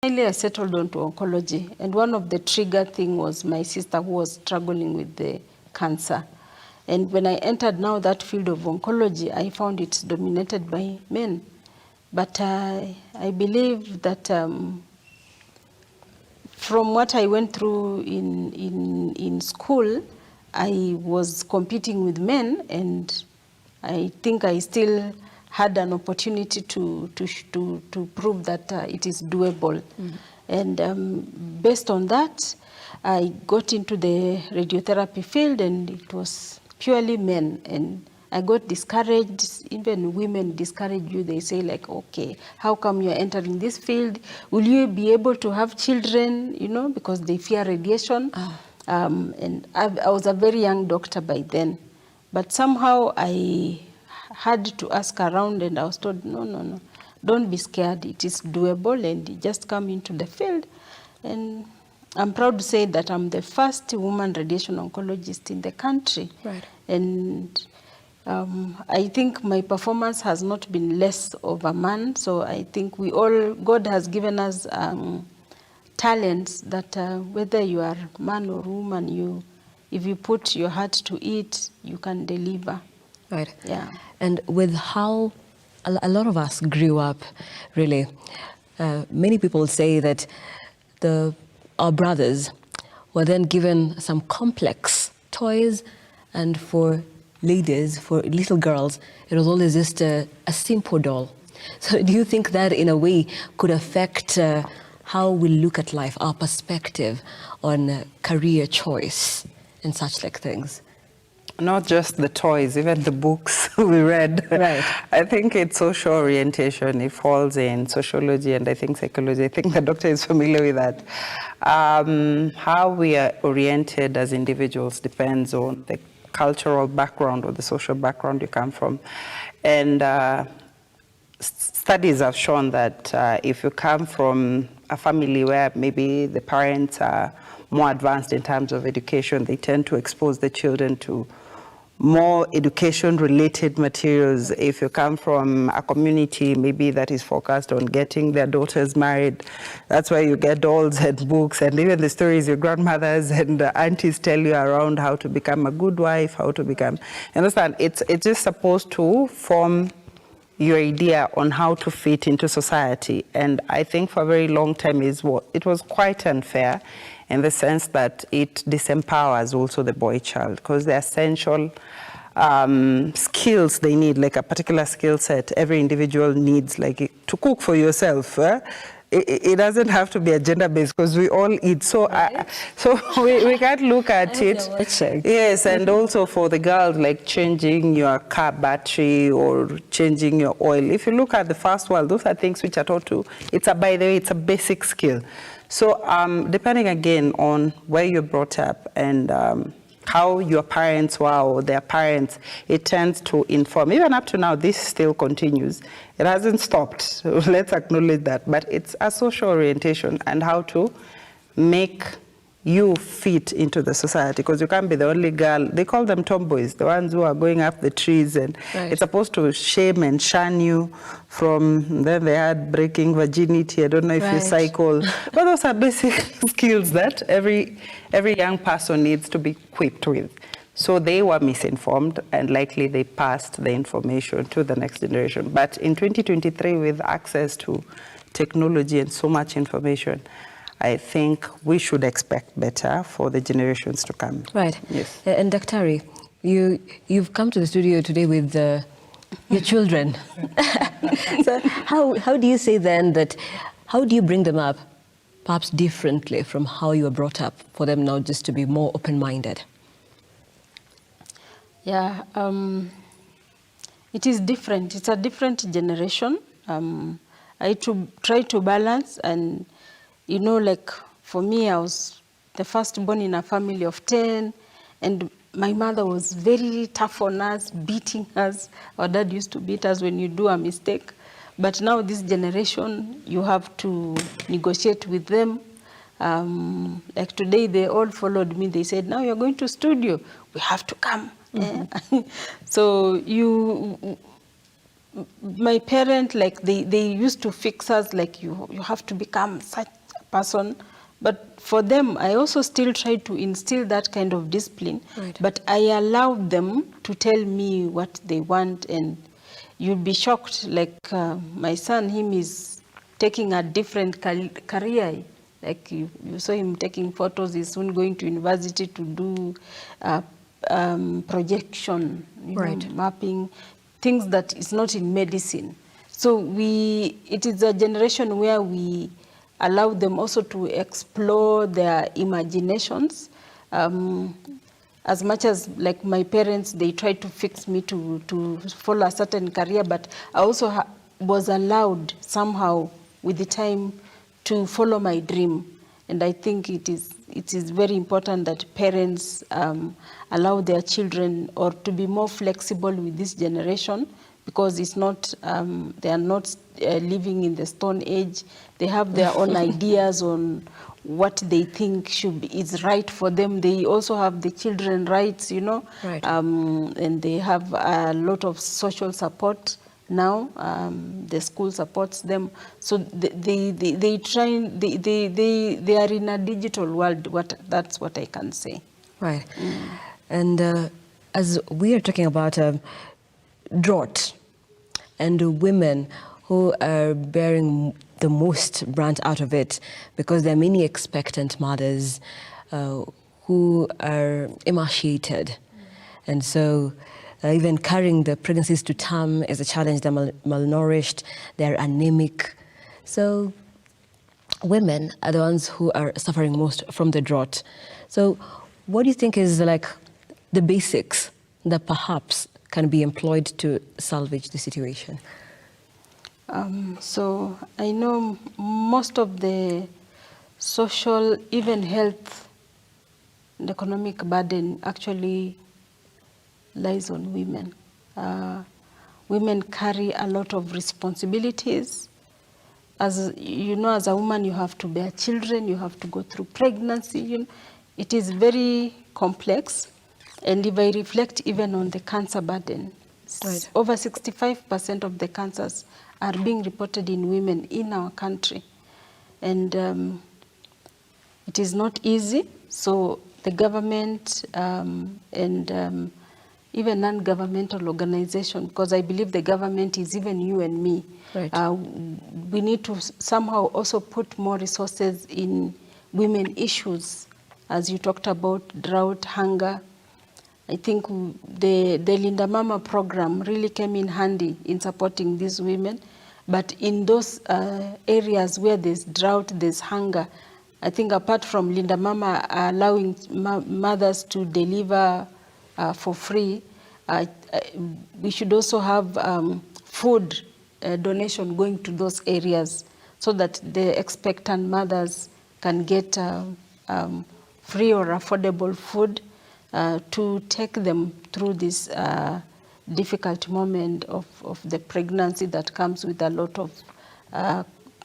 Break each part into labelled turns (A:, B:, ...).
A: Finally, I settled on to oncology, and one of the trigger thing was my sister who was struggling with the cancer. And when I entered now that field of oncology, I found it's dominated by men. But I believe that from what I went through in school, I was competing with men, and I think I still had an opportunity to prove that it is doable. Mm-hmm. And based on that, I got into the radiotherapy field, and it was purely men. And I got discouraged. Even women discourage you. They say like, okay, how come you're entering this field? Will you be able to have children? You know, because they fear radiation. And I was a very young doctor by then. But somehow I had to ask around, and I was told, no, don't be scared. It is doable, and you just come into the field. And I'm proud to say that I'm the first woman radiation oncologist in the country. Right. And I think my performance has not been less of a man. So I think God has given us talents that whether you are man or woman, if you put your heart to it, you can deliver.
B: Right.
A: Yeah.
B: And with how a lot of us grew up, really, many people say that our brothers were then given some complex toys, and for ladies, for little girls, it was always just a simple doll. So do you think that in a way could affect how we look at life, our perspective on career choice and such like things?
C: Not just the toys, even the books we read.
B: Right.
C: I think it's social orientation. It falls in sociology and I think psychology. I think the doctor is familiar with that. How we are oriented as individuals depends on the cultural background or the social background you come from. And studies have shown that if you come from a family where maybe the parents are more advanced in terms of education, they tend to expose the children to more education-related materials. If you come from a community maybe that is focused on getting their daughters married, that's why you get dolls and books and even the stories your grandmothers and aunties tell you around how to become a good wife, how to become, you understand? It's just supposed to form your idea on how to fit into society. And I think for a very long time it was quite unfair in the sense that it disempowers also the boy child, because the essential skills they need, like a particular skill set, every individual needs, like to cook for yourself. It doesn't have to be a gender-based, because we all eat. So, right. We can't look at it. Yes, and also for the girls, like changing your car battery or changing your oil. If you look at the first world, those are things which are taught to. By the way, it's a basic skill. So depending again on where you're brought up and how your parents were or their parents, it tends to inform. Even up to now, this still continues. It hasn't stopped. So let's acknowledge that. But it's a social orientation and how to make you fit into the society, because you can't be the only girl. They call them tomboys, the ones who are going up the trees, and right. It's supposed to shame and shun you from, then they had breaking virginity. I don't know if right. You cycle. But those are basic skills that every young person needs to be equipped with. So they were misinformed, and likely they passed the information to the next generation. But in 2023, with access to technology and so much information, I think we should expect better for the generations to come.
B: Right.
C: Yes.
B: And Daktari, you've come to the studio today with your children. So how do you say then that, how do you bring them up perhaps differently from how you were brought up for them now just to be more open-minded?
A: Yeah, it is different. It's a different generation. I try to balance, and you know, like for me, I was the first born in a family of 10, and my mother was very tough on us, beating us. Our dad used to beat us when you do a mistake. But now this generation, you have to negotiate with them. Like today, they all followed me. They said, now you're going to studio. We have to come. Mm-hmm. So my parents, like they used to fix us, like you have to become such a person. But for them, I also still try to instill that kind of discipline.
B: Right.
A: But I allow them to tell me what they want, and you'll be shocked. Like my son, him is taking a different career. Like you saw him taking photos. He's soon going to university to do projection,
B: Right.
A: mapping, things that is not in medicine. So it is a generation where we allow them also to explore their imaginations. As much as like my parents, they tried to fix me to follow a certain career, but I also was allowed somehow with the time to follow my dream. And I think it is very important that parents allow their children or to be more flexible with this generation, because it's not, they are not living in the Stone Age. They have their own ideas on what they think is right for them. They also have the children rights,
B: Right.
A: And they have a lot of social support now. The school supports them, so they are in a digital world. That's what I can say.
B: Right. And as we are talking about drought and women who are bearing the most brunt out of it, because there are many expectant mothers who are emaciated. And so even carrying the pregnancies to term is a challenge. They're malnourished, they're anemic. So women are the ones who are suffering most from the drought. So what do you think is like the basics that perhaps can be employed to salvage the situation?
A: So I know most of the social, even health and economic burden actually lies on women. Women carry a lot of responsibilities. As you know, as a woman, you have to bear children, you have to go through pregnancy. It is very complex. And if I reflect even on the cancer burden,
B: Right.
A: over 65% of the cancers are being reported in women in our country. And it is not easy. So the government and even non-governmental organization, because I believe the government is even you and me.
B: Right.
A: We need to somehow also put more resources in women issues, as you talked about drought, hunger. I think the Linda Mama program really came in handy in supporting these women. But in those areas where there's drought, there's hunger, I think apart from Linda Mama allowing mothers to deliver for free, we should also have food donation going to those areas so that the expectant mothers can get free or affordable food to take them through this difficult moment of the pregnancy that comes with a lot of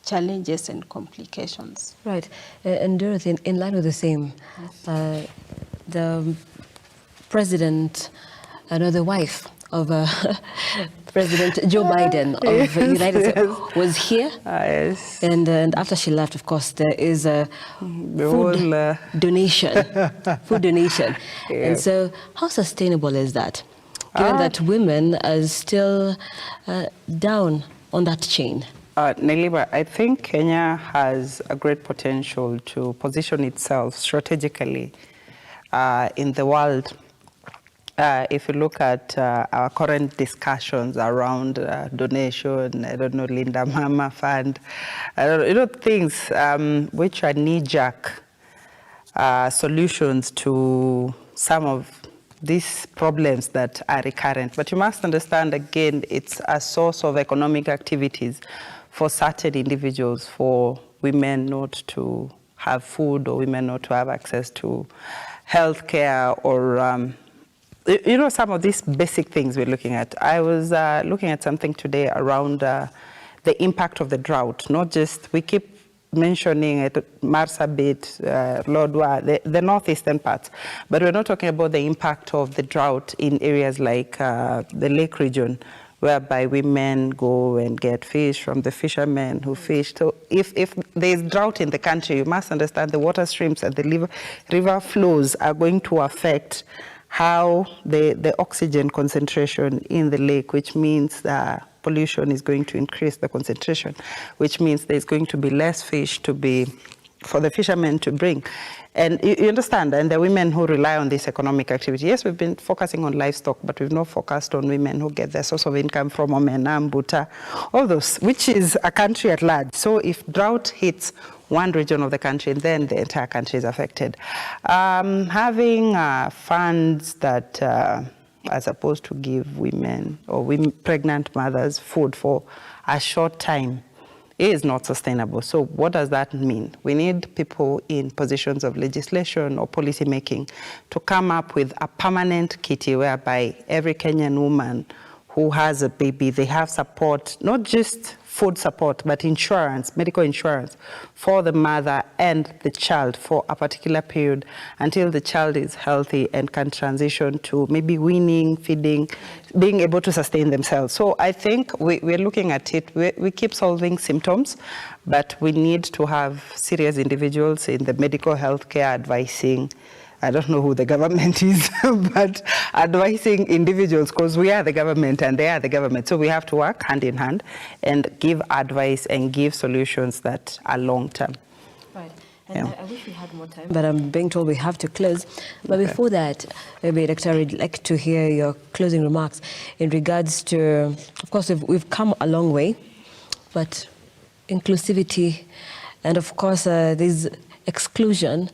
A: challenges and complications.
B: Right. And Dorothy, in line with the same, the president, the wife of President Joe Biden of the United States was here.
C: Yes.
B: And after she left, of course, there is a food donation. Food donation.
C: Yeah.
B: And so how sustainable is that, given that women are still down on that chain?
C: Neliba, I think Kenya has a great potential to position itself strategically in the world. If you look at our current discussions around donation, I don't know, Linda Mama Fund, I don't know, things which are knee-jerk solutions to some of these problems that are recurrent. But you must understand, again, it's a source of economic activities for certain individuals, for women not to have food or women not to have access to health care or some of these basic things we're looking at. I was looking at something today around the impact of the drought, not just, we keep mentioning it, Marsabit, Lodwar, the northeastern parts, but we're not talking about the impact of the drought in areas like the Lake region, whereby women go and get fish from the fishermen who fish. So if there's drought in the country, you must understand the water streams and the river flows are going to affect how the oxygen concentration in the lake, which means pollution is going to increase the concentration, which means there's going to be less fish for the fishermen to bring. And you understand, and the women who rely on this economic activity, yes, we've been focusing on livestock, but we've not focused on women who get their source of income from Omena, Mbuta, all those, which is a country at large. So if drought hits one region of the country, then the entire country is affected. Having funds that are supposed to give women or pregnant mothers food for a short time is not sustainable. So what does that mean? We need people in positions of legislation or policy making to come up with a permanent kitty whereby every Kenyan woman who has a baby, they have support, not just food support, but insurance, medical insurance for the mother and the child for a particular period until the child is healthy and can transition to maybe weaning, feeding, being able to sustain themselves. So I think we're looking at it. We keep solving symptoms, but we need to have serious individuals in the medical healthcare advising. I don't know who the government is, but advising individuals, because we are the government and they are the government. So we have to work hand in hand and give advice and give solutions that are long-term.
B: Right. And I wish we had more time, but I'm being told we have to close. But before that, maybe, Doctor, I'd like to hear your closing remarks in regards to, of course, we've come a long way, but inclusivity and, of course, this exclusion